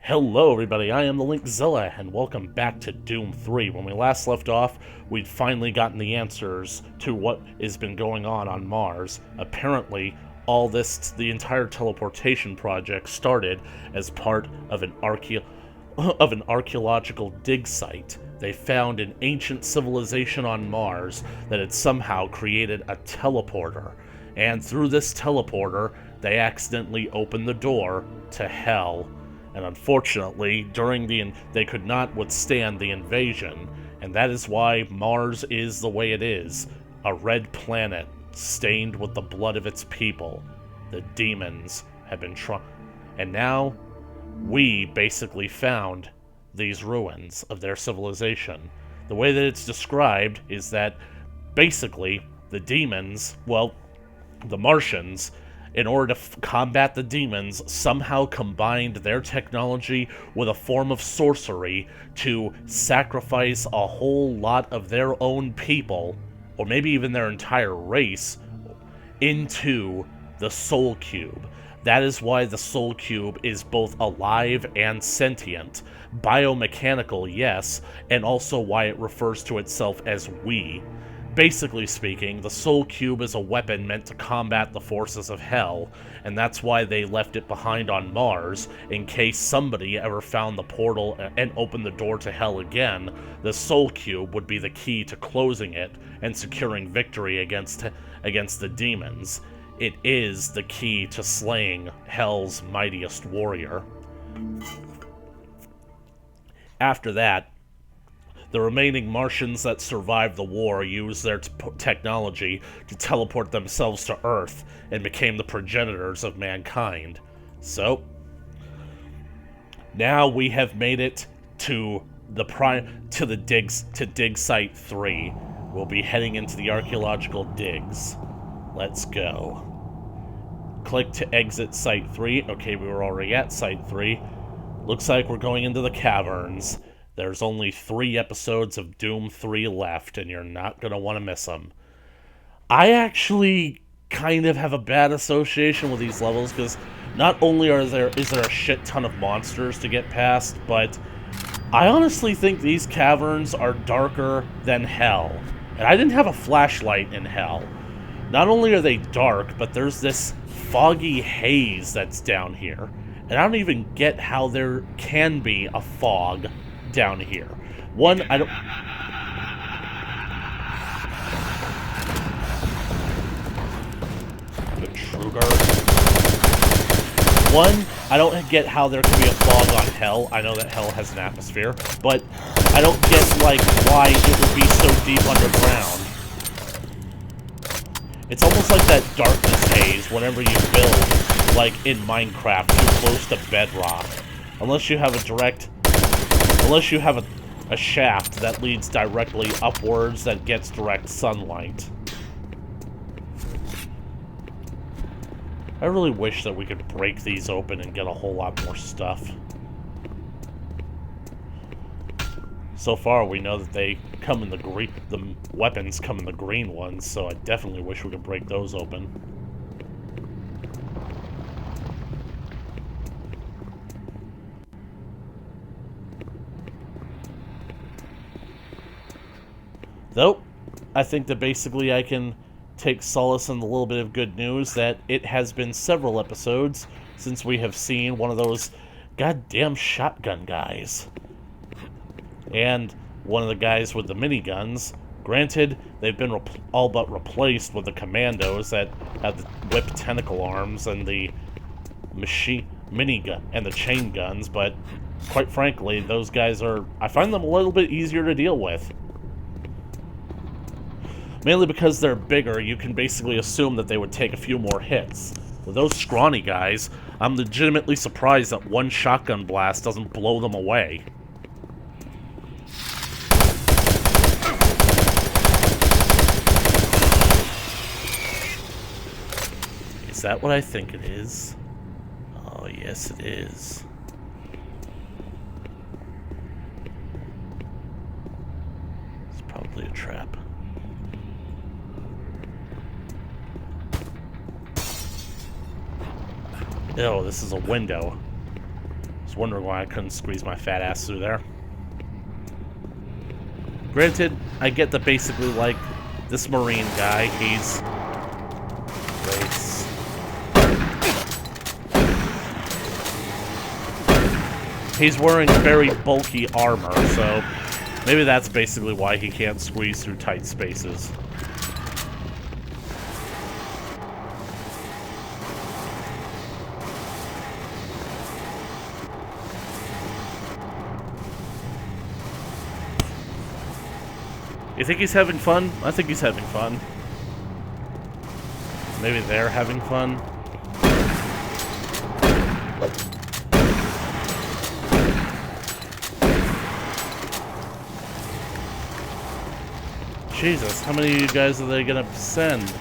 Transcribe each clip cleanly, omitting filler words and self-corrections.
Hello everybody, I am the Linkzilla, and welcome back to Doom 3. When we last left off, we'd finally gotten the answers to what has been going on Mars. Apparently, the entire teleportation project started as part of an archaeological dig site. They found an ancient civilization on Mars that had somehow created a teleporter. And through this teleporter, they accidentally opened the door to hell. And unfortunately, they could not withstand the invasion, and that is why Mars is the way it is, a red planet stained with the blood of its people. The demons have been and now we basically found these ruins of their civilization. The way that it's described is that basically the demons, the Martians, in order to combat the demons, somehow combined their technology with a form of sorcery to sacrifice a whole lot of their own people, or maybe even their entire race, into the Soul Cube. That is why the Soul Cube is both alive and sentient. Biomechanical, yes, and also why it refers to itself as we. Basically speaking, the Soul Cube is a weapon meant to combat the forces of hell, and that's why they left it behind on Mars, in case somebody ever found the portal and opened the door to hell again. The Soul Cube would be the key to closing it and securing victory against the demons. It is the key to slaying hell's mightiest warrior. After that, the remaining Martians that survived the war used their technology to teleport themselves to Earth and became the progenitors of mankind. So, now we have made it to Dig Site 3. We'll be heading into the archaeological digs. Let's go. Click to exit Site 3. Okay, we were already at Site 3. Looks like we're going into the caverns. There's only 3 episodes of Doom 3 left, and you're not going to want to miss them. I actually kind of have a bad association with these levels, because not only is there a shit ton of monsters to get past, but I honestly think these caverns are darker than hell. And I didn't have a flashlight in hell. Not only are they dark, but there's this foggy haze that's down here. And I don't even get how there can be a fog down here. One, I don't... One, I don't get how there can be a fog on hell. I know that hell has an atmosphere, but I don't get, why it would be so deep underground. It's almost like that darkness haze whenever you build, in Minecraft, too close to bedrock. Unless you have a shaft that leads directly upwards that gets direct sunlight. I really wish that we could break these open and get a whole lot more stuff. So far, we know that they come in the weapons come in the green ones, so I definitely wish we could break those open. Though, I think that basically I can take solace in the little bit of good news that it has been several episodes since we have seen one of those goddamn shotgun guys. And one of the guys with the miniguns. Granted, they've been all but replaced with the commandos that have the whip tentacle arms and the minigun and the chain guns, but quite frankly, those guys I find them a little bit easier to deal with. Mainly because they're bigger, you can basically assume that they would take a few more hits. With those scrawny guys, I'm legitimately surprised that one shotgun blast doesn't blow them away. Is that what I think it is? Oh, yes it is. It's probably a trap. Oh, this is a window. wondering why I couldn't squeeze my fat ass through there. Granted, I get that basically, like, this Marine guy, he's... He's wearing very bulky armor, so maybe that's basically why he can't squeeze through tight spaces. You think he's having fun? I think he's having fun. Maybe they're having fun. Jesus, how many of you guys are they gonna send?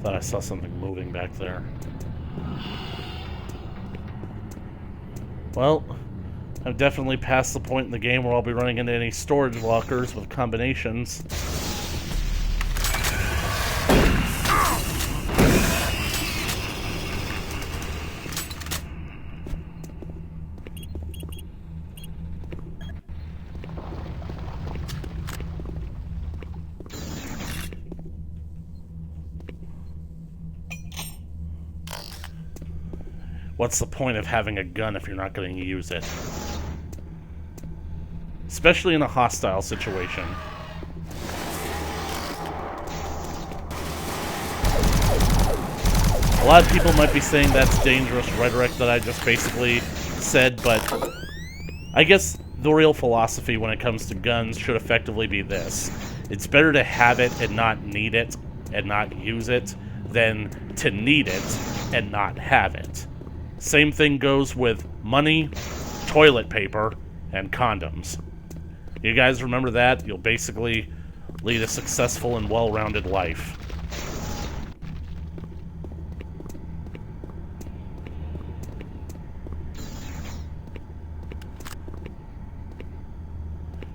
Thought I saw something moving back there. Well, I've definitely passed the point in the game where I'll be running into any storage lockers with combinations. What's the point of having a gun if you're not going to use it? Especially in a hostile situation. A lot of people might be saying that's dangerous rhetoric that I just basically said, but I guess the real philosophy when it comes to guns should effectively be this. It's better to have it and not need it and not use it than to need it and not have it. Same thing goes with money, toilet paper, and condoms. You guys remember that? You'll basically lead a successful and well-rounded life.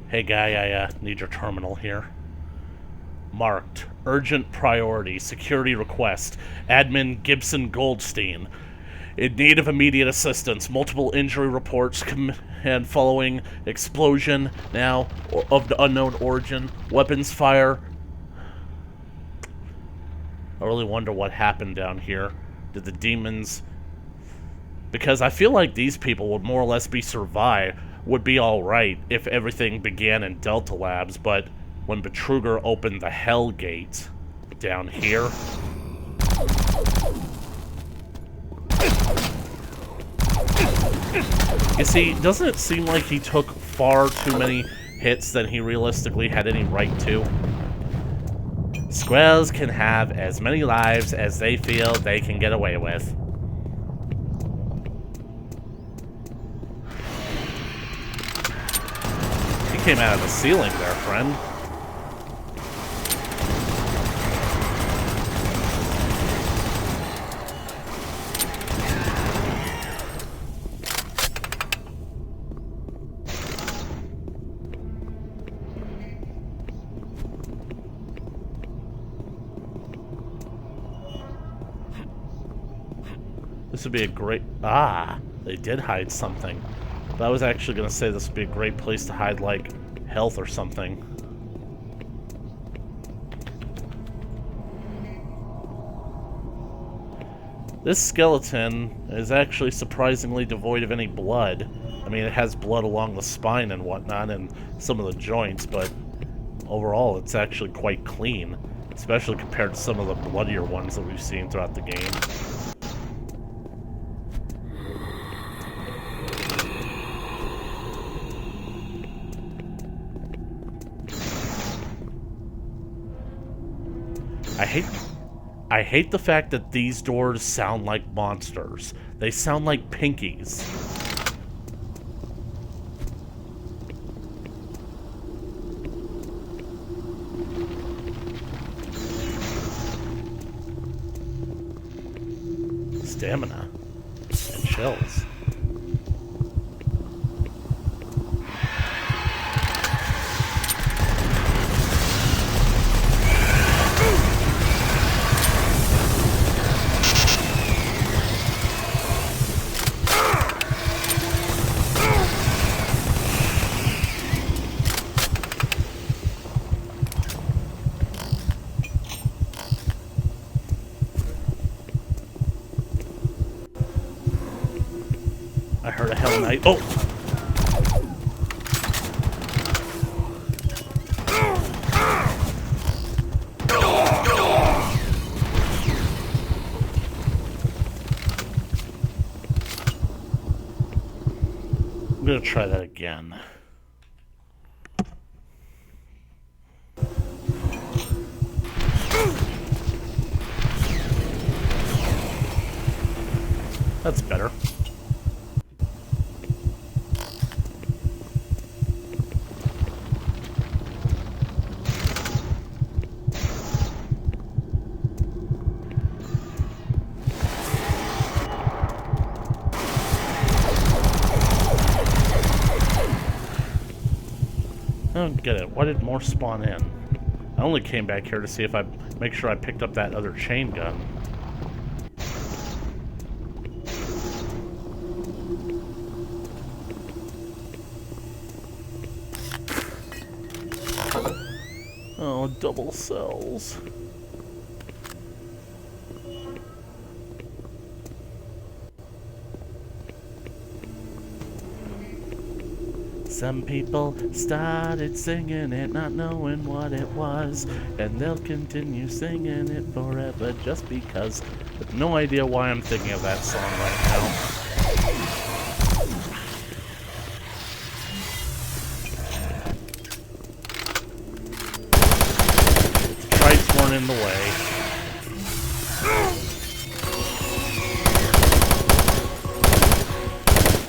Hey guy, I need your terminal here. Marked. Urgent priority. Security request. Admin Gibson Goldstein. In need of immediate assistance. Multiple injury reports and following explosion now of the unknown origin. Weapons fire. I really wonder what happened down here. Did the demons... Because I feel like these people would more or less would be alright if everything began in Delta Labs, but when Betruger opened the Hell Gate down here... You see, doesn't it seem like he took far too many hits than he realistically had any right to? Squirrels can have as many lives as they feel they can get away with. He came out of the ceiling there, friend. This would be a great... Ah! They did hide something. But I was actually going to say this would be a great place to hide, like, health or something. This skeleton is actually surprisingly devoid of any blood. I mean, it has blood along the spine and whatnot, and some of the joints, but overall it's actually quite clean. Especially compared to some of the bloodier ones that we've seen throughout the game. I hate the fact that these doors sound like monsters. They sound like pinkies. stamina and shells. I heard a Hell Knight. Oh! I'm gonna try that again. That's better. I don't get it. Why did more spawn in? I only came back here to see if I make sure I picked up that other chain gun. Oh, double cells. Some people started singing it, not knowing what it was, and they'll continue singing it forever just because. I have no idea why I'm thinking of that song right now. Trite's one in the way.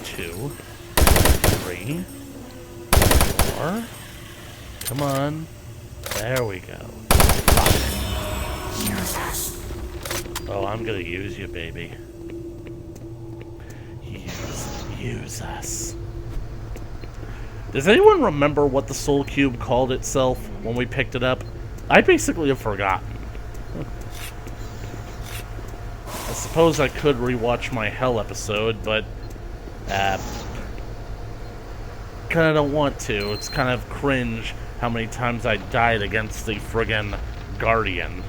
Two. Three. Come on. There we go. Oh, I'm gonna use you, baby. Use us. Does anyone remember what the Soul Cube called itself when we picked it up? I basically have forgotten. I suppose I could rewatch my Hell episode, but kind of don't want to. It's kind of cringe how many times I died against the friggin' Guardian.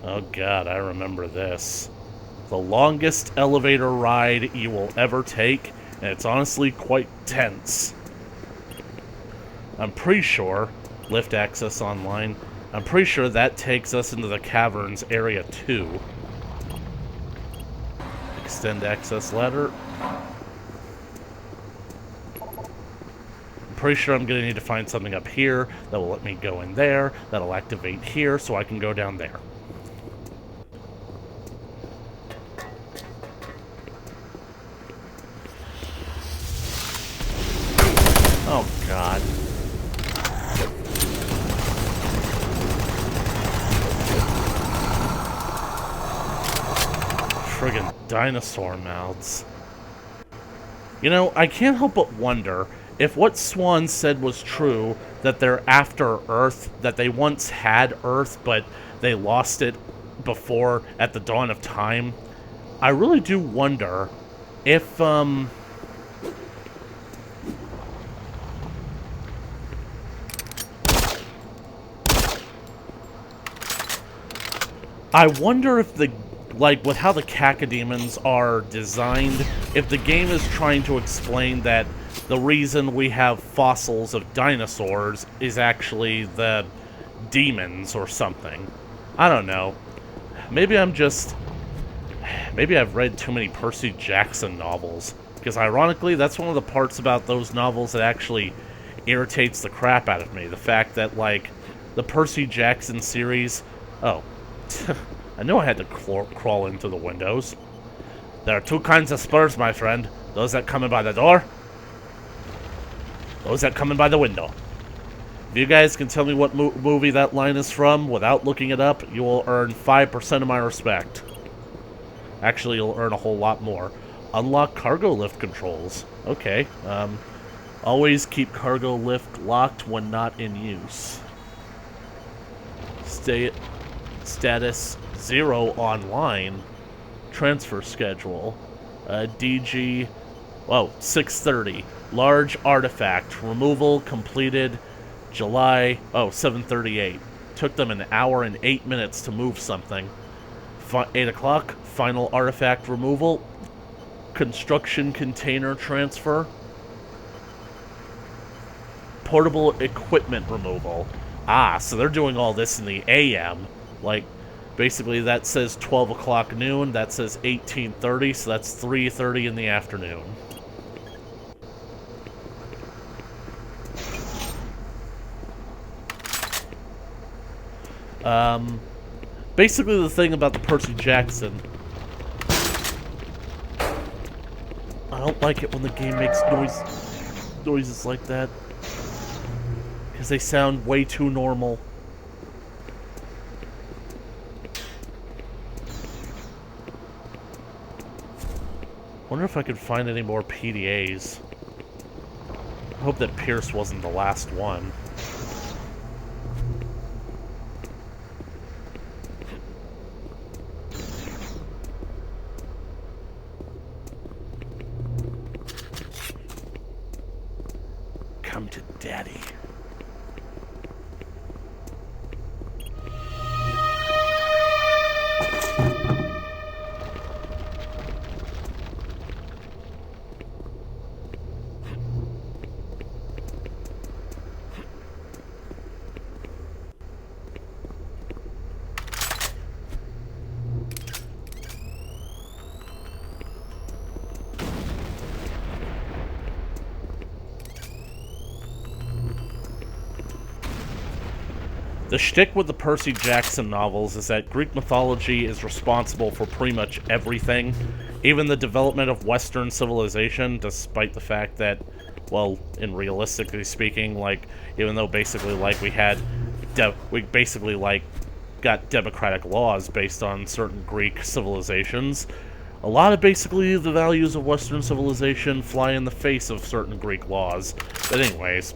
Oh god, I remember this. The longest elevator ride you will ever take, and it's honestly quite tense. I'm pretty sure, lift access online, I'm pretty sure that takes us into the caverns area 2. Extend access ladder. I'm pretty sure I'm going to need to find something up here that will let me go in there, that'll activate here so I can go down there. Oh god. Friggin' dinosaur mouths. You know, I can't help but wonder if what Swan said was true, that they're after Earth, that they once had Earth, but they lost it before, at the dawn of time. I really do wonder if, I wonder if the, like, with how the cacodemons are designed, if the game is trying to explain that the reason we have fossils of dinosaurs is actually the demons or something. I don't know. Maybe I'm just... Maybe I've read too many Percy Jackson novels. Because ironically, that's one of the parts about those novels that actually irritates the crap out of me. The fact that, like, the Percy Jackson series... Oh. I knew I had to crawl into the windows. There are two kinds of spurs, my friend. Those that come in by the door. Those that come in by the window. If you guys can tell me what movie that line is from without looking it up, you will earn 5% of my respect. Actually, you'll earn a whole lot more. Unlock cargo lift controls. Okay. Always keep cargo lift locked when not in use. Status 0 online. Transfer schedule. DG... Whoa, 6:30. Large artifact. Removal completed July... Oh, 7:38. Took them an hour and 8 minutes to move something. 8 o'clock. Final artifact removal. Construction container transfer. Portable equipment removal. Ah, so they're doing all this in the AM. Like, basically that says 12 o'clock noon, that says 18:30, so that's 3:30 in the afternoon. Basically the thing about the Percy Jackson, I don't like it when the game makes noises like that. Because they sound way too normal. Wonder if I could find any more PDAs. I hope that Pierce wasn't the last one. Come to Daddy. The shtick with the Percy Jackson novels is that Greek mythology is responsible for pretty much everything, even the development of Western civilization, despite the fact that, well, in realistically speaking, like, even though basically, like, we basically, like, got democratic laws based on certain Greek civilizations, a lot of basically the values of Western civilization fly in the face of certain Greek laws. But anyways,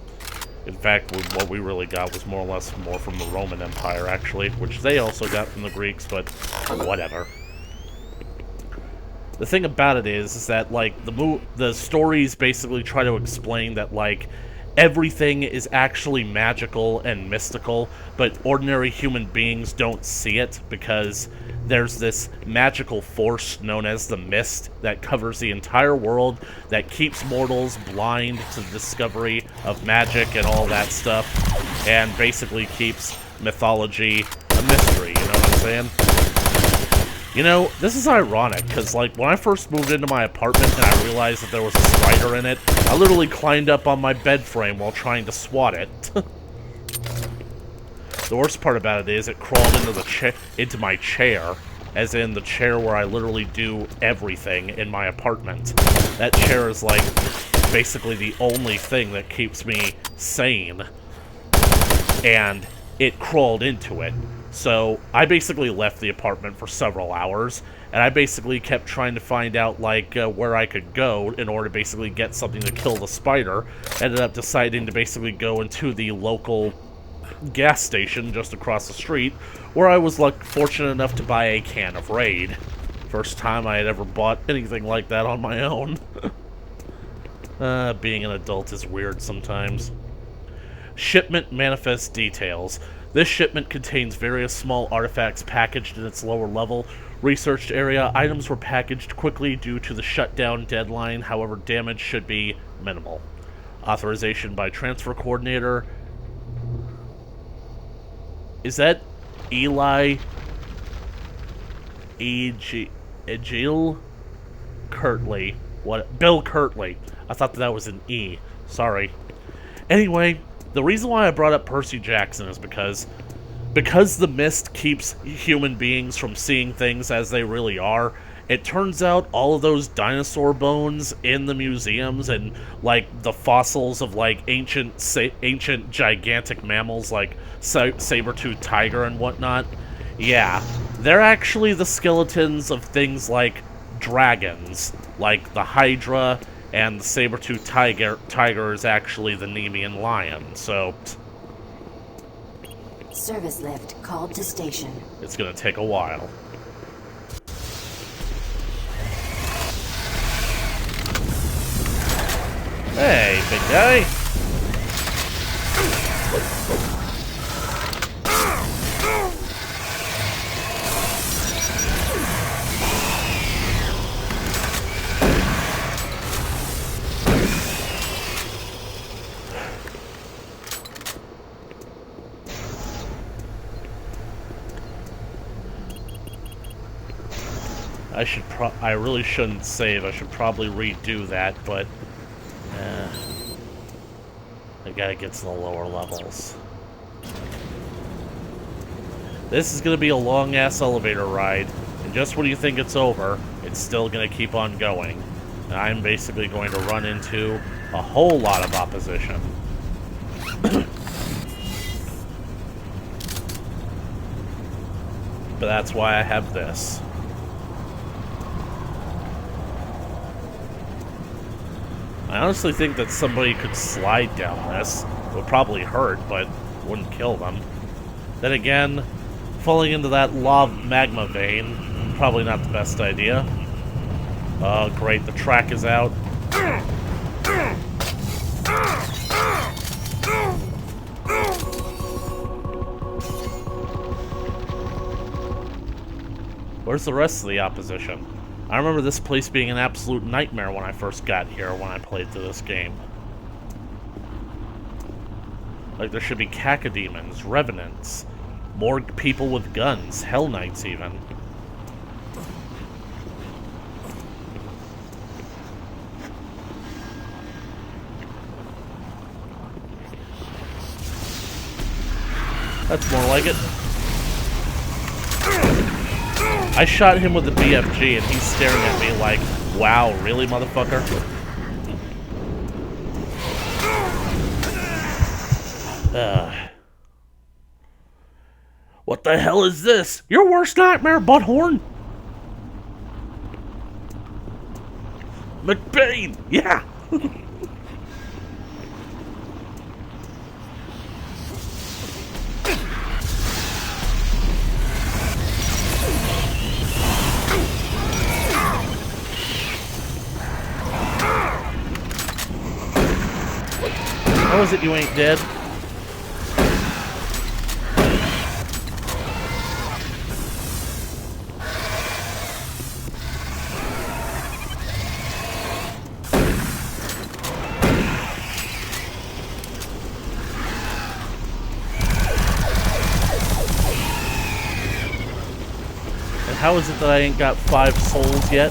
in fact, what we really got was more or less more from the Roman Empire, actually, which they also got from the Greeks, but whatever. The thing about it is that, like, the stories basically try to explain that, like, everything is actually magical and mystical, but ordinary human beings don't see it because there's this magical force known as the Mist that covers the entire world, that keeps mortals blind to the discovery of magic and all that stuff, and basically keeps mythology a mystery, you know what I'm saying? You know, this is ironic, because, like, when I first moved into my apartment and I realized that there was a spider in it, I literally climbed up on my bed frame while trying to swat it. The worst part about it is it crawled into my chair, as in the chair where I literally do everything in my apartment. That chair is, like, basically the only thing that keeps me sane, and it crawled into it. So I basically left the apartment for several hours, and I basically kept trying to find out, like, where I could go in order to basically get something to kill the spider. Ended up deciding to basically go into the local gas station just across the street, where I was, like, fortunate enough to buy a can of Raid. First time I had ever bought anything like that on my own. Being an adult is weird sometimes. Shipment manifest details. This shipment contains various small artifacts packaged in its lower level researched area. Items were packaged quickly due to the shutdown deadline, however damage should be minimal. Authorization by transfer coordinator. Is that Eli Egil Kirtley? What? Bill Kirtley. I thought that was an E. Sorry. Anyway, the reason why I brought up Percy Jackson is because the Mist keeps human beings from seeing things as they really are, It turns out all of those dinosaur bones in the museums and, like, the fossils of, like, ancient gigantic mammals like saber-toothed tiger and whatnot, yeah, they're actually the skeletons of things like dragons, like the Hydra, and the saber-toothed tiger is actually the Nemean lion, so Service lift called to station. it's gonna take a while. Hey, big guy! I really shouldn't save. I should probably redo that, but the guy gets to the lower levels. This is gonna be a long-ass elevator ride, and just when you think it's over, it's still gonna keep on going. And I'm basically going to run into a whole lot of opposition. But that's why I have this. I honestly think that somebody could slide down this. It would probably hurt, but wouldn't kill them. Then again, falling into that lava magma vein, probably not the best idea. Oh, great, the track is out. Where's the rest of the opposition? I remember this place being an absolute nightmare when I first got here, when I played through this game. Like, there should be cacodemons, revenants, more people with guns, hell knights even. That's more like it. I shot him with the BFG and he's staring at me like, wow, really, motherfucker? What the hell is this? Your worst nightmare, butthorn? McBain! Yeah! How is it you ain't dead? And how is it that I ain't got 5 souls yet?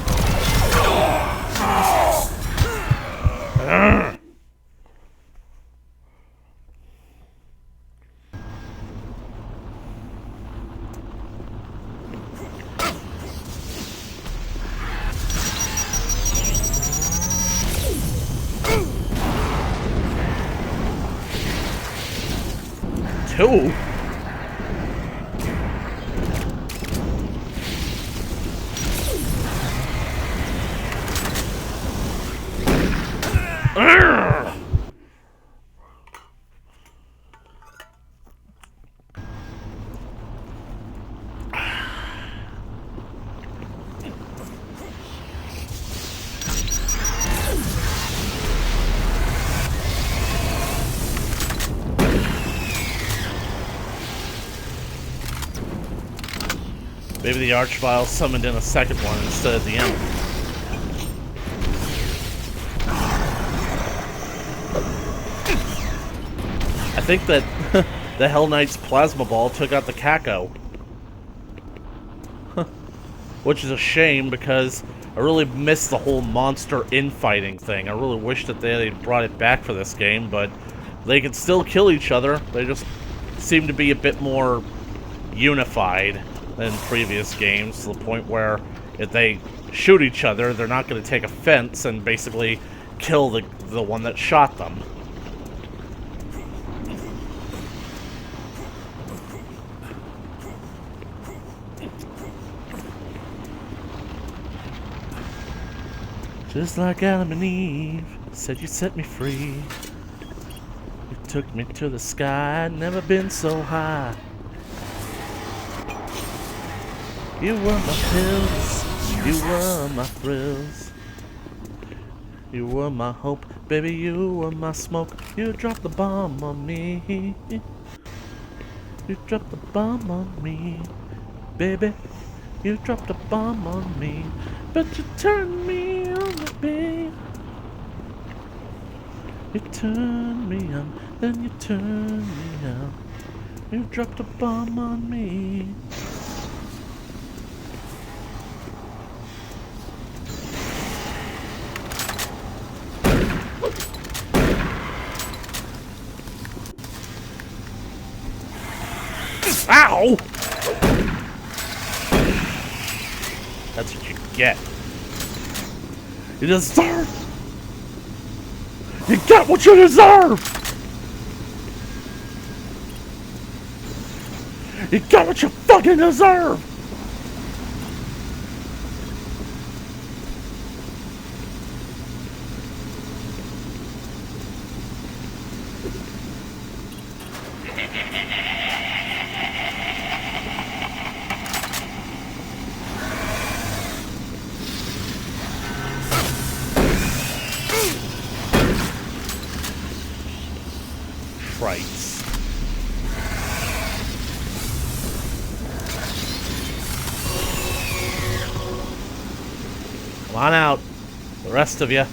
Two? Maybe the Archvile summoned in a second one instead of the end. I think that the Hell Knight's Plasma Ball took out the Caco. Which is a shame because I really missed the whole monster infighting thing. I really wish that they had brought it back for this game, but they can still kill each other. They just seem to be a bit more unified than previous games, to the point where if they shoot each other, they're not going to take offense and basically kill the one that shot them. Just like Adam and Eve said, you set me free. You took me to the sky, I'd never been so high. You were my pills, you were my thrills. You were my hope, baby, you were my smoke. You dropped the bomb on me. You dropped the bomb on me, baby. You dropped a bomb on me, but you turned me on, baby. You turned me on, then you turned me on. You dropped a bomb on me. Ow! That's what you get. You deserve! You get what you deserve! You get what you fucking deserve! Frights. Come on out, the rest of you.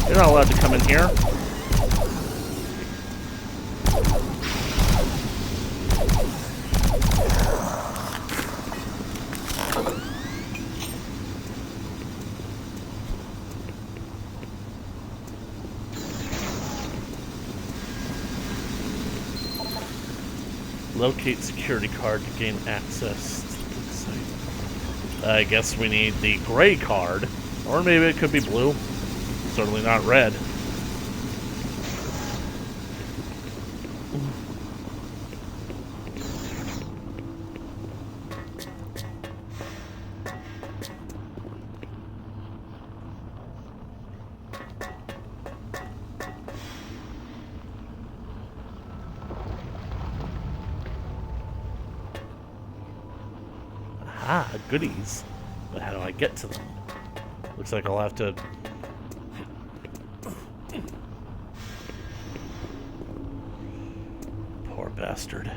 You're not allowed to come in here. Locate security card to gain access to the site. I guess we need the gray card, or maybe it could be blue. Certainly not red. Aha, goodies. But how do I get to them? Looks like I'll have to... Poor bastard.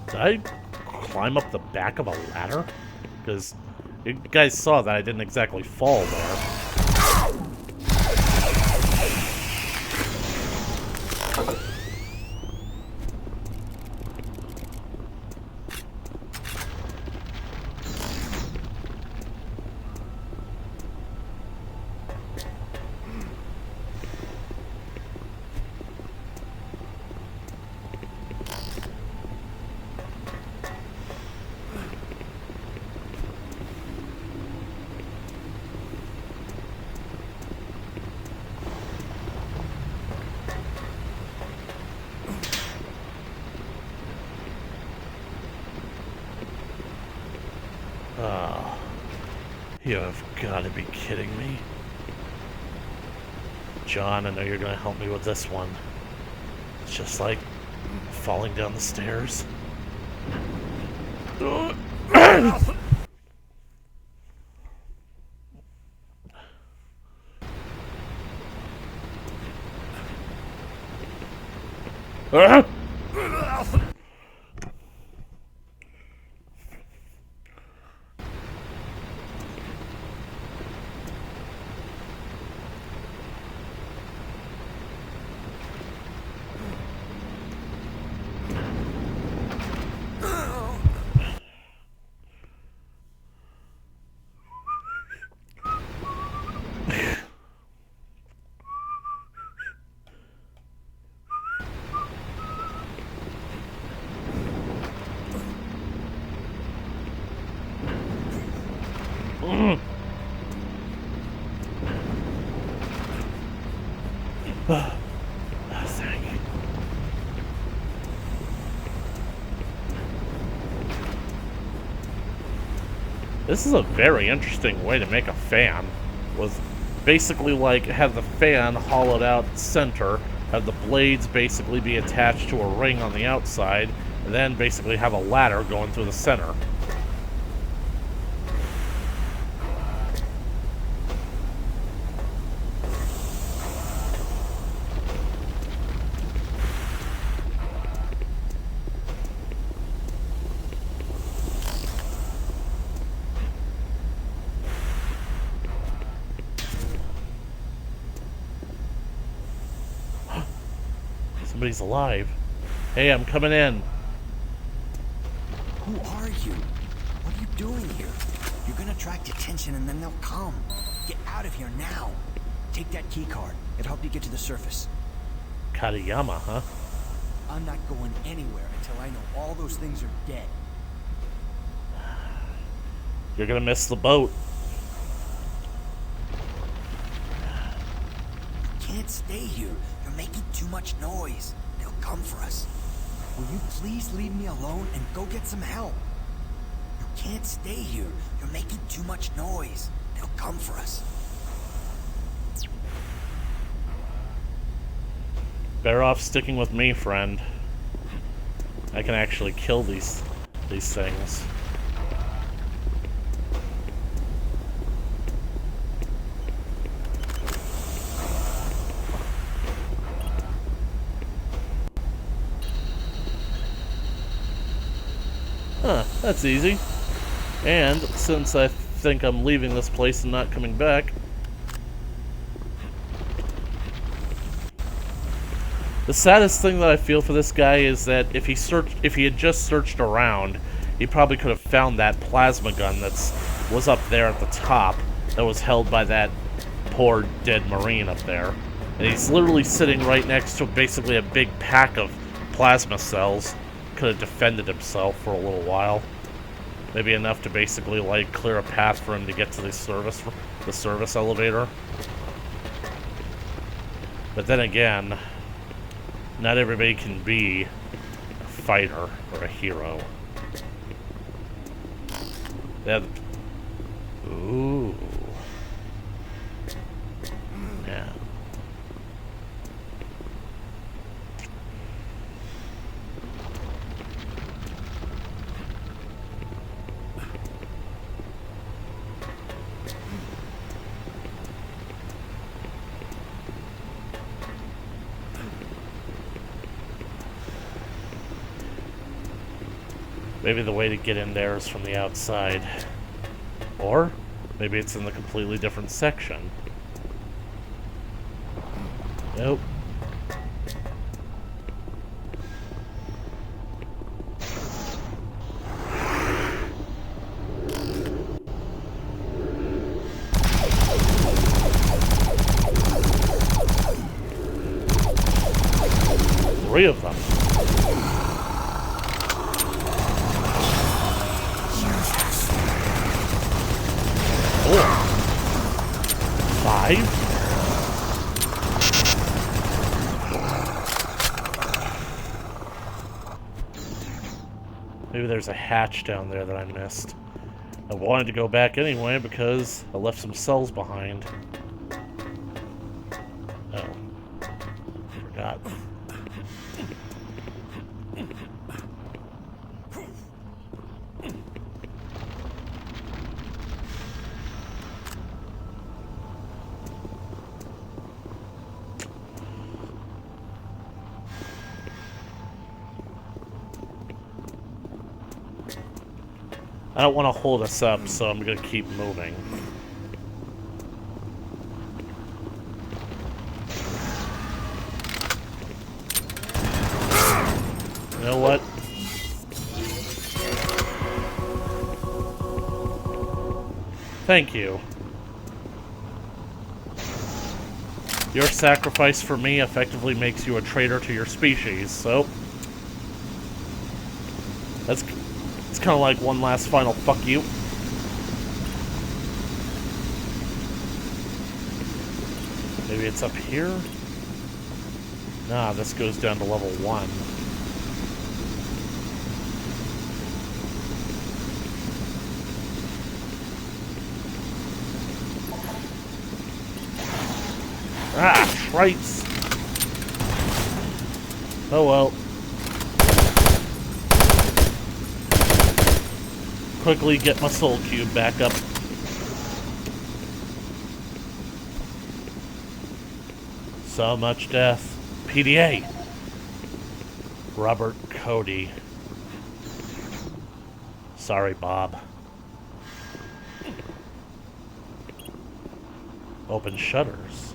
Did I climb up the back of a ladder? Because you guys saw that I didn't exactly fall there. Oh, you have got to be kidding me. John, I know you're going to help me with this one. It's just like falling down the stairs. Ah! This is a very interesting way to make a fan. Was basically like have the fan hollowed out center, have the blades basically be attached to a ring on the outside, and then basically have a ladder going through the center. Somebody's alive. Hey, I'm coming in. Who are you? What are you doing here? You're gonna attract attention and then they'll come. Get out of here now. Take that key card. It'll help you get to the surface. Katayama, huh? I'm not going anywhere until I know all those things are dead. You're gonna miss the boat. You can't stay here. You're making too much noise. They'll come for us. Will you please leave me alone and go get some help? You can't stay here. You're making too much noise. They'll come for us. Better off sticking with me, friend. I can actually kill these things. Huh, that's easy. And since I think I'm leaving this place and not coming back, the saddest thing that I feel for this guy is that if he had just searched around, he probably could have found that plasma gun was up there at the top that was held by that poor dead Marine up there. And he's literally sitting right next to basically a big pack of plasma cells. Could have defended himself for a little while. Maybe enough to basically like clear a path for him to get to the service elevator. But then again, not everybody can be a fighter or a hero. Ooh. Yeah. Maybe the way to get in there is from the outside. Or maybe it's in the completely different section. Nope. Three of them. Five? Maybe there's a hatch down there that I missed. I wanted to go back anyway because I left some cells behind. Oh. Forgot. I don't want to hold us up, so I'm going to keep moving. You know what? Thank you. Your sacrifice for me effectively makes you a traitor to your species, so... It's kind of like one last final fuck you. Maybe it's up here? Nah, this goes down to level 1. Ah, trites! Oh well. Quickly get my soul cube back up. So much death. PDA! Robert Cody. Sorry, Bob. Open shutters.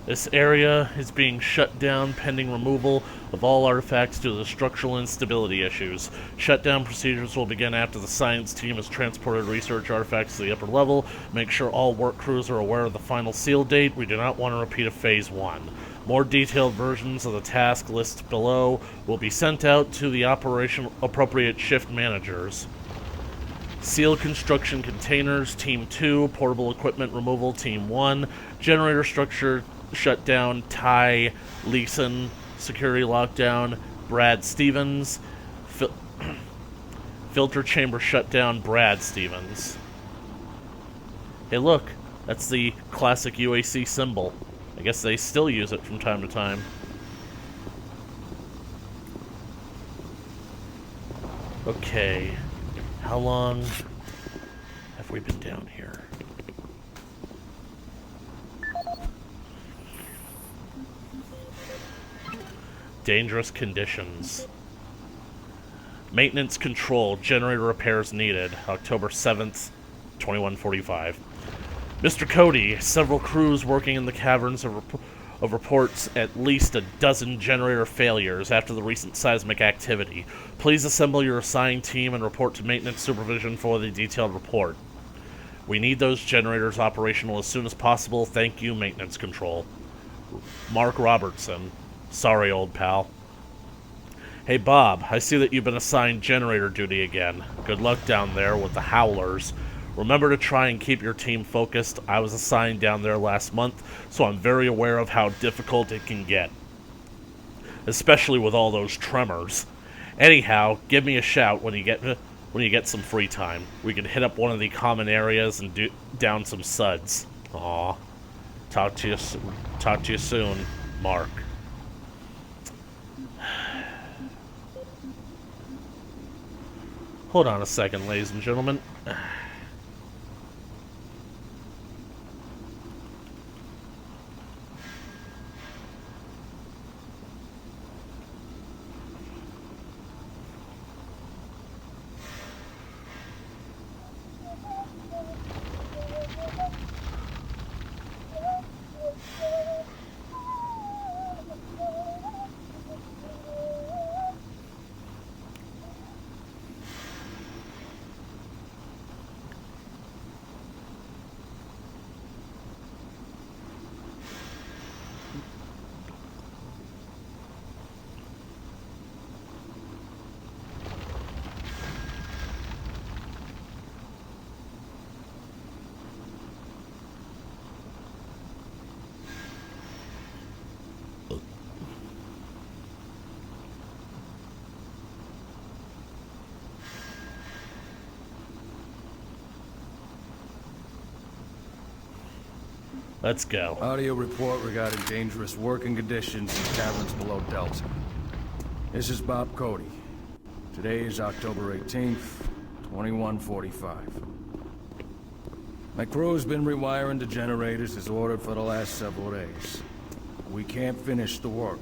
This area is being shut down pending removal of all artifacts due to the structural instability issues. Shutdown procedures will begin after the science team has transported research artifacts to the upper level. Make sure all work crews are aware of the final seal date. We do not want to repeat a Phase 1. More detailed versions of the task list below will be sent out to the appropriate shift managers. Seal construction containers, Team 2. Portable equipment removal, Team 1. Generator structure shutdown, Ty Leeson. Security lockdown, Brad Stevens. Filter chamber shutdown, Brad Stevens. Hey look, that's the classic UAC symbol. I guess they still use it from time to time. Okay, how long have we been down here? Dangerous conditions. Maintenance control. Generator repairs needed. October 7th, 2145. Mr. Cody, several crews working in the caverns of reports at least a dozen generator failures after the recent seismic activity. Please assemble your assigned team and report to maintenance supervision for the detailed report. We need those generators operational as soon as possible. Thank you, maintenance control. Mark Robertson. Sorry, old pal. Hey, Bob, I see that you've been assigned generator duty again. Good luck down there with the Howlers. Remember to try and keep your team focused. I was assigned down there last month, so I'm very aware of how difficult it can get. Especially with all those tremors. Anyhow, give me a shout when you get some free time. We can hit up one of the common areas and down some suds. Aw. Talk to you soon, Mark. Hold on a second, ladies and gentlemen. Let's go. Audio report regarding dangerous working conditions in caverns below Delta. This is Bob Cody. Today is October 18th, 2145. My crew has been rewiring the generators as ordered for the last several days. We can't finish the work.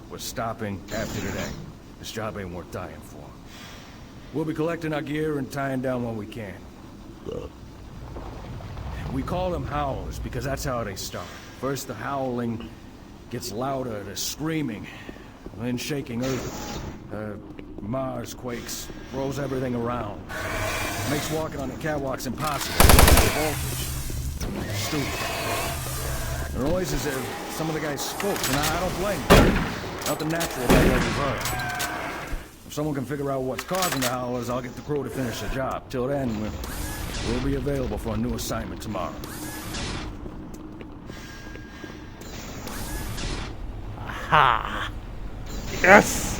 We're stopping after today. This job ain't worth dying for. We'll be collecting our gear and tying down what we can. We call them howlers because that's how they start. First the howling gets louder, the screaming, then shaking earth. Mars quakes, throws everything around. Makes walking on the catwalks impossible. Voltage. Stupid. The noise is if some of the guys spoke, and I don't blame them. Nothing natural about what we've heard. If someone can figure out what's causing the howlers, I'll get the crew to finish the job. Till then, we'll be available for a new assignment tomorrow. Aha! Yes!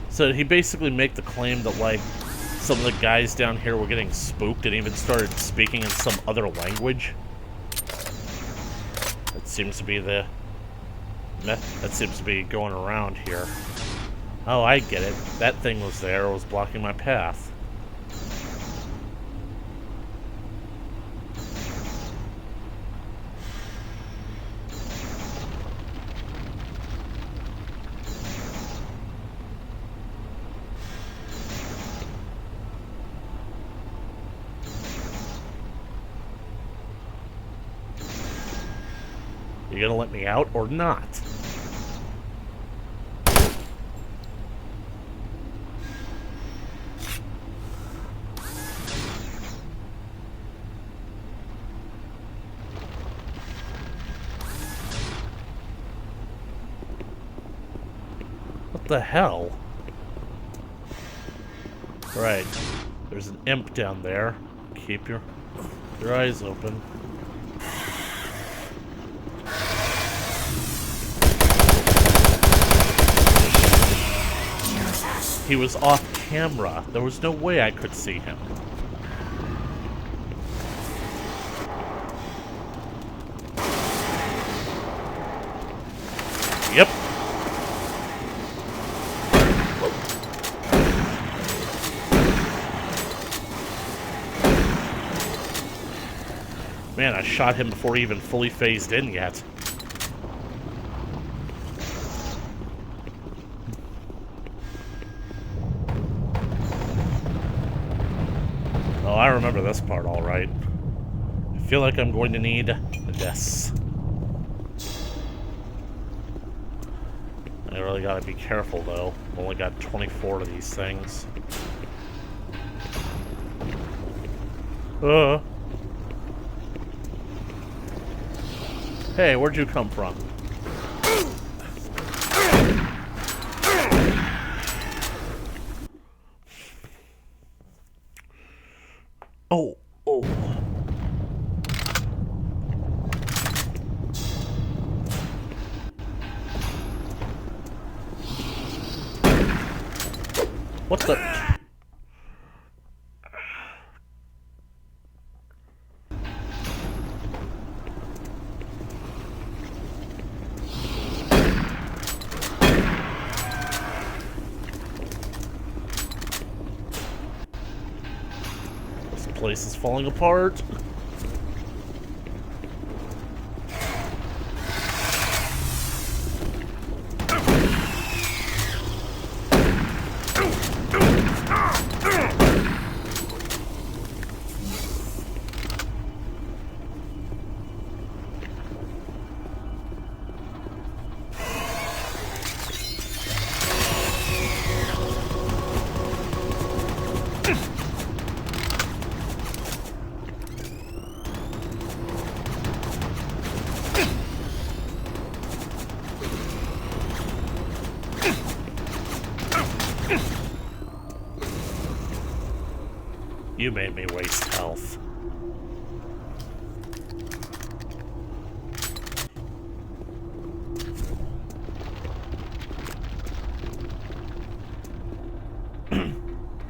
So did he basically make the claim that, like, some of the guys down here were getting spooked and even started speaking in some other language? That seems to be the myth that seems to be going around here. Oh, I get it. That thing was there, it was blocking my path. You gonna let me out or not? What the hell? Right. There's an imp down there. Keep your eyes open. He was off camera. There was no way I could see him. Yep. Man, I shot him before he even fully phased in yet. Oh, I remember this part all right. I feel like I'm going to need this. I really gotta be careful though. I've only got 24 of these things. Hey, where'd you come from? Oh. What the? This place is falling apart. You made me waste health.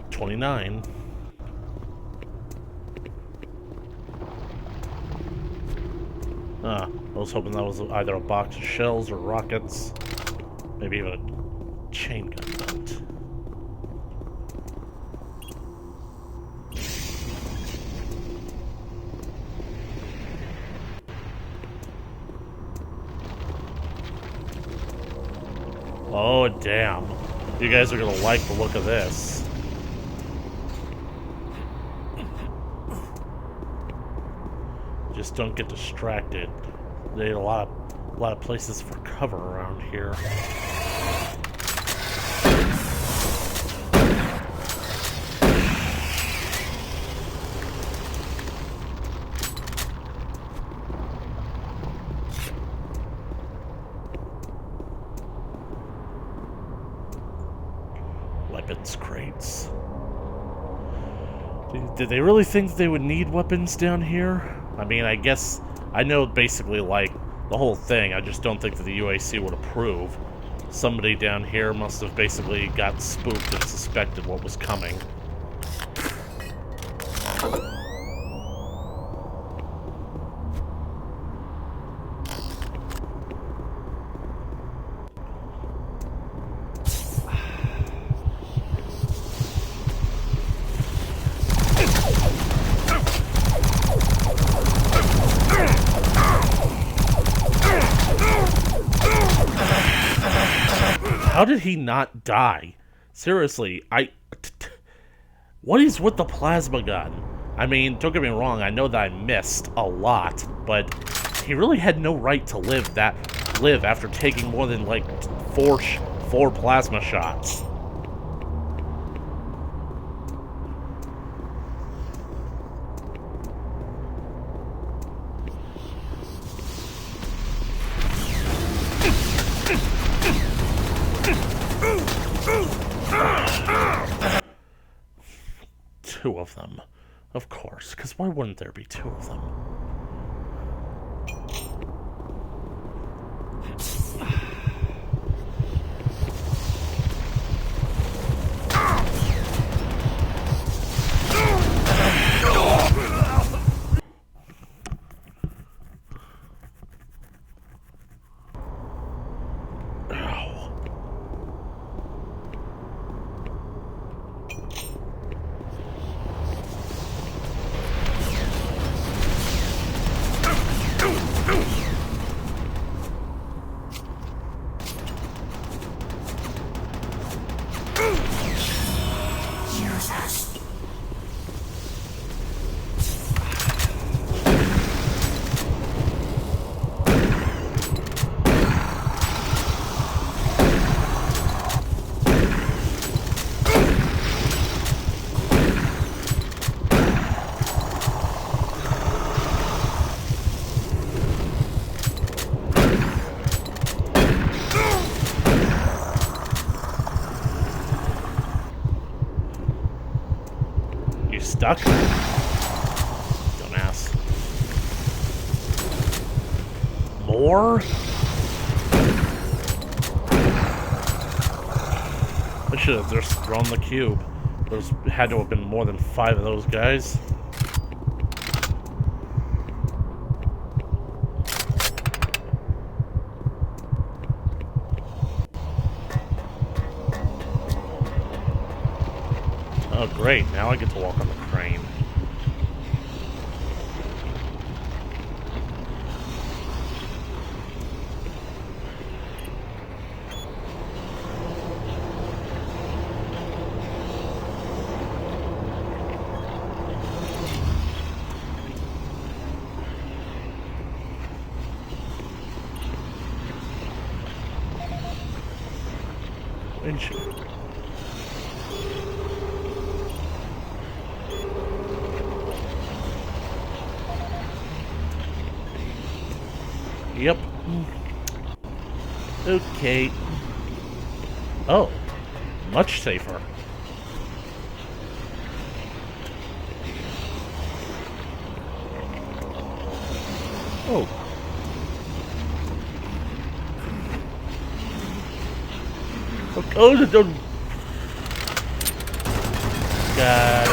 $29. I was hoping that was either a box of shells or rockets. Maybe even a chain gun belt. Oh, damn. You guys are gonna like the look of this. Just don't get distracted. There's a lot of places for cover around here. Weapons crates. Did they really think they would need weapons down here? I mean, I guess I know basically like the whole thing. I just don't think that the UAC would approve. Somebody down here must have basically got spooked and suspected what was coming. How did he not die? Seriously, what is with the plasma gun? I mean, don't get me wrong, I know that I missed a lot, but he really had no right to live after taking more than like four plasma shots. Two of them, of course, because why wouldn't there be two of them? Stuck? Dumbass. More? I should have just thrown the cube. There's had to have been more than 5 of those guys. Oh great, now I get to walk on the crane. Windshield. Yep. Okay. Oh. Much safer. Oh. Oh, don't. God.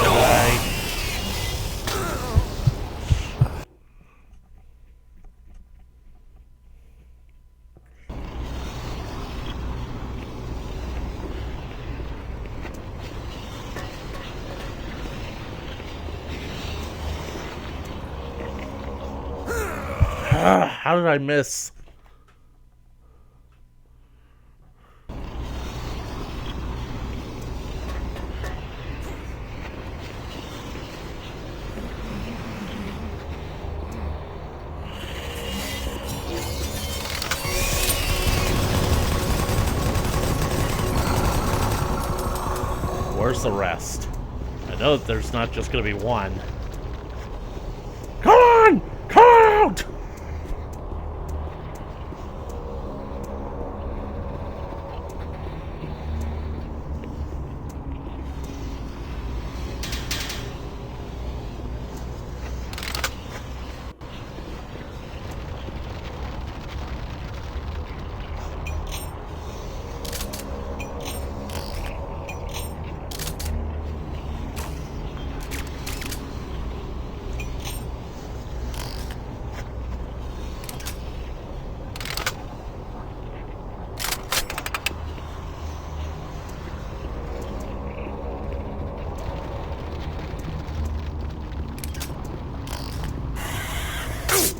How did I miss? where's the rest? I know that there's not just gonna be one. Come on! Come out!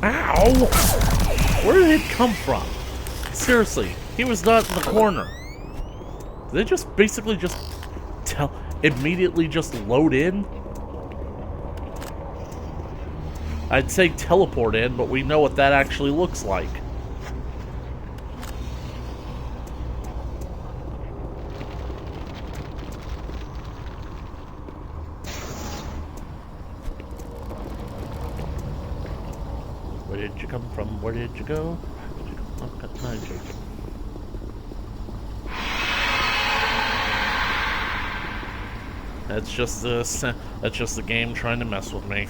Ow! Where did it come from? Seriously, he was not in the corner. Did they just basically just immediately just load in? I'd say teleport in, but we know what that actually looks like. Where did you come from? Where did you go? Oh, that's my joke. That's just the game trying to mess with me.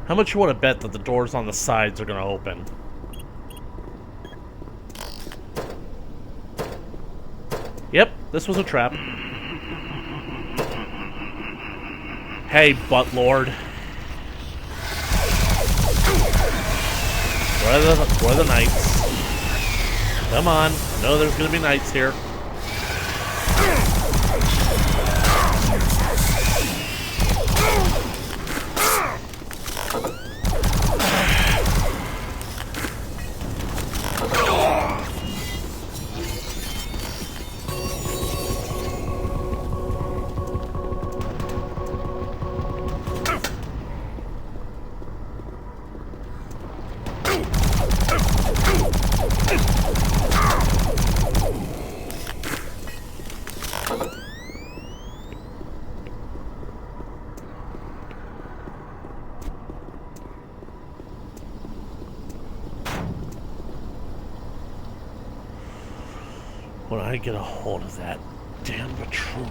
How much you want to bet that the doors on the sides are going to open? Yep, this was a trap. Hey, butt lord. Where are the knights? Come on. I know there's going to be knights here. When I get a hold of that damn intruder.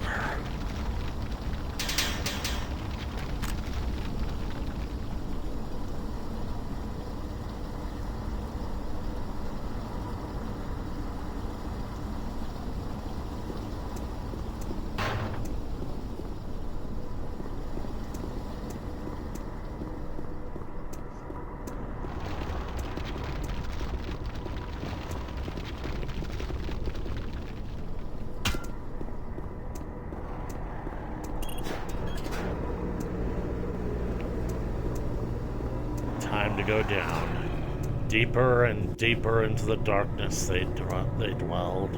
Time to go down. Deeper and deeper into the darkness they delved.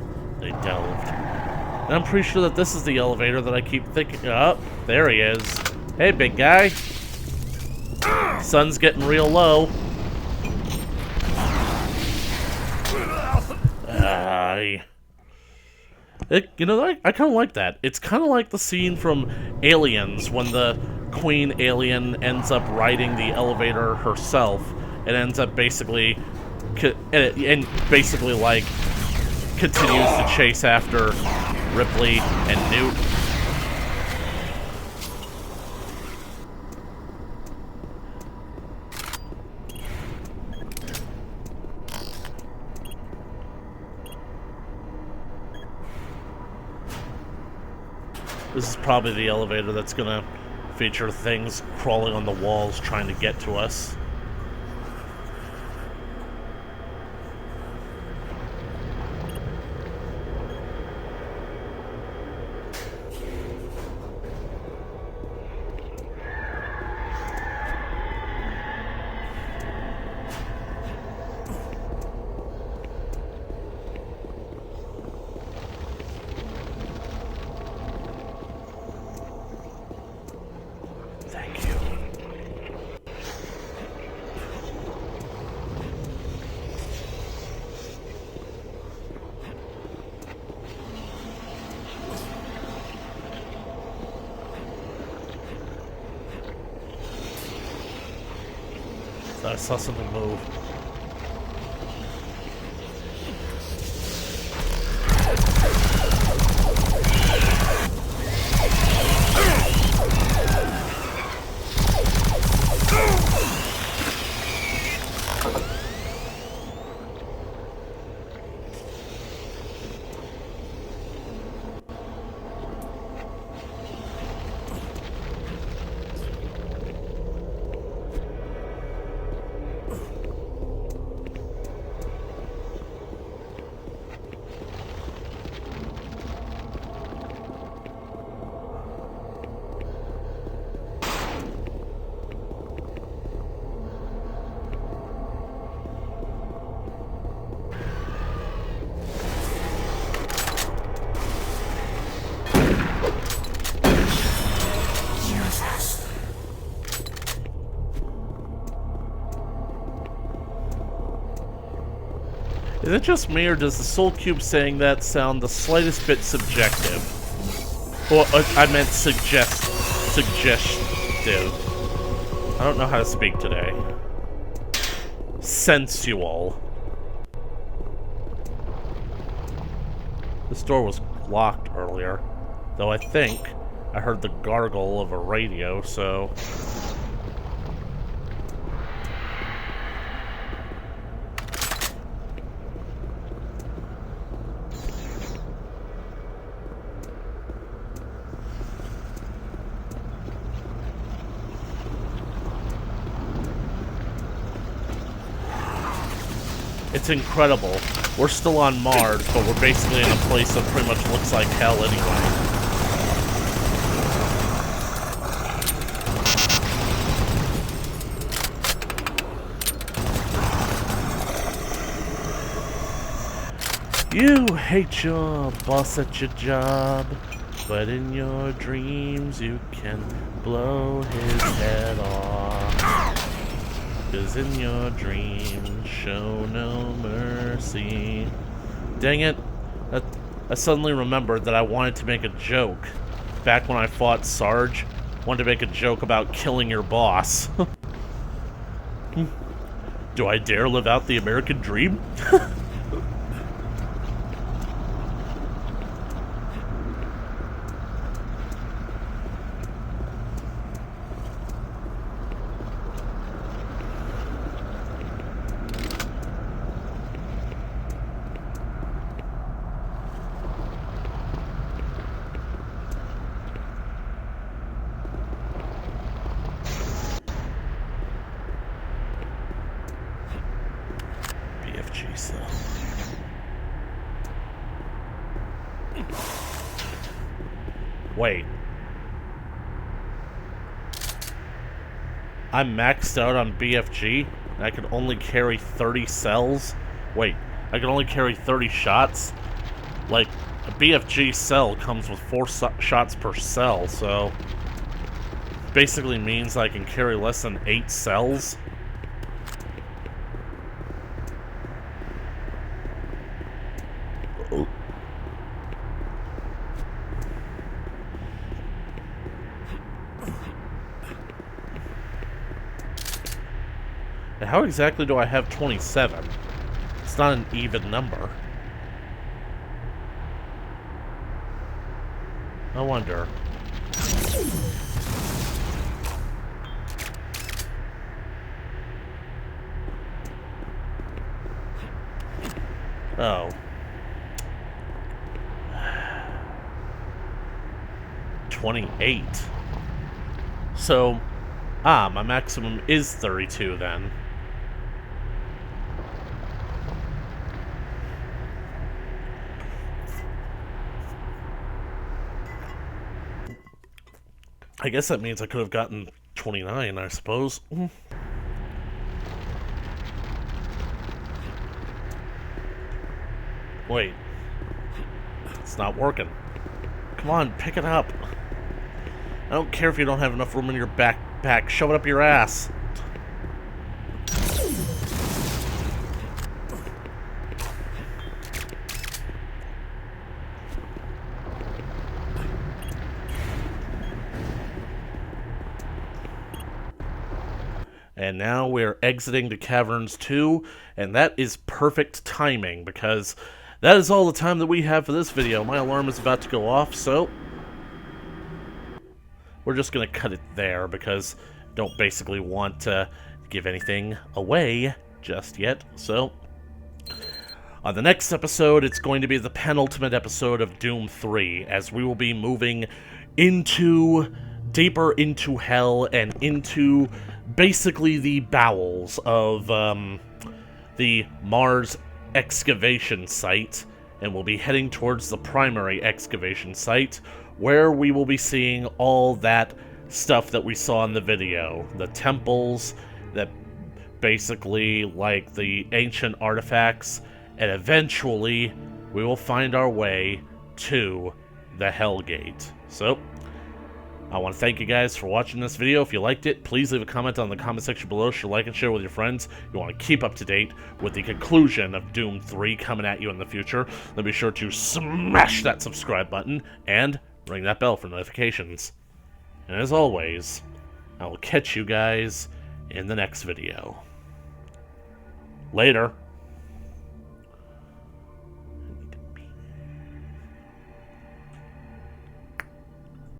And I'm pretty sure that this is the elevator that I keep thinking up. Oh, there he is. Hey, big guy. Sun's getting real low. You know, I kind of like that. It's kind of like the scene from Aliens when the Queen Alien ends up riding the elevator herself and ends up basically and basically like continues to chase after Ripley and Newt. This is probably the elevator that's gonna feature things crawling on the walls trying to get to us. I saw something move. Is it just me, or does the Soul Cube saying that sound the slightest bit subjective? Well, I meant suggestive. I don't know how to speak today. Sensual. This door was locked earlier, though I think I heard the gargle of a radio, so... It's incredible. We're still on Mars, but we're basically in a place that pretty much looks like hell anyway. You hate your boss at your job, but in your dreams you can blow his head off. 'Cause in your dreams, show no mercy. Dang it. I suddenly remembered that I wanted to make a joke. Back when I fought Sarge, wanted to make a joke about killing your boss. Do I dare live out the American dream? Wait. I'm maxed out on BFG, and I can only carry 30 cells? Wait, I can only carry 30 shots? Like, a BFG cell comes with 4 shots per cell, so... basically means I can carry less than 8 cells? How exactly do I have 27? It's not an even number. I wonder. Oh. 28. So, my maximum is 32 then. I guess that means I could have gotten 29, I suppose. Wait. It's not working. Come on, pick it up. I don't care if you don't have enough room in your backpack. Shove it up your ass. And now we're exiting to Caverns 2, and that is perfect timing, because that is all the time that we have for this video. My alarm is about to go off, so we're just going to cut it there, because I don't basically want to give anything away just yet. So, on the next episode, it's going to be the penultimate episode of Doom 3, as we will be moving deeper into hell and into basically the bowels of the Mars excavation site, and we'll be heading towards the primary excavation site, where we will be seeing all that stuff that we saw in the video. The temples, that basically like the ancient artifacts, and eventually we will find our way to the Hellgate. So, I want to thank you guys for watching this video. If you liked it, please leave a comment on the comment section below. Share, like, and share with your friends. You want to keep up to date with the conclusion of Doom 3 coming at you in the future. Then be sure to smash that subscribe button and ring that bell for notifications. And as always, I will catch you guys in the next video. Later.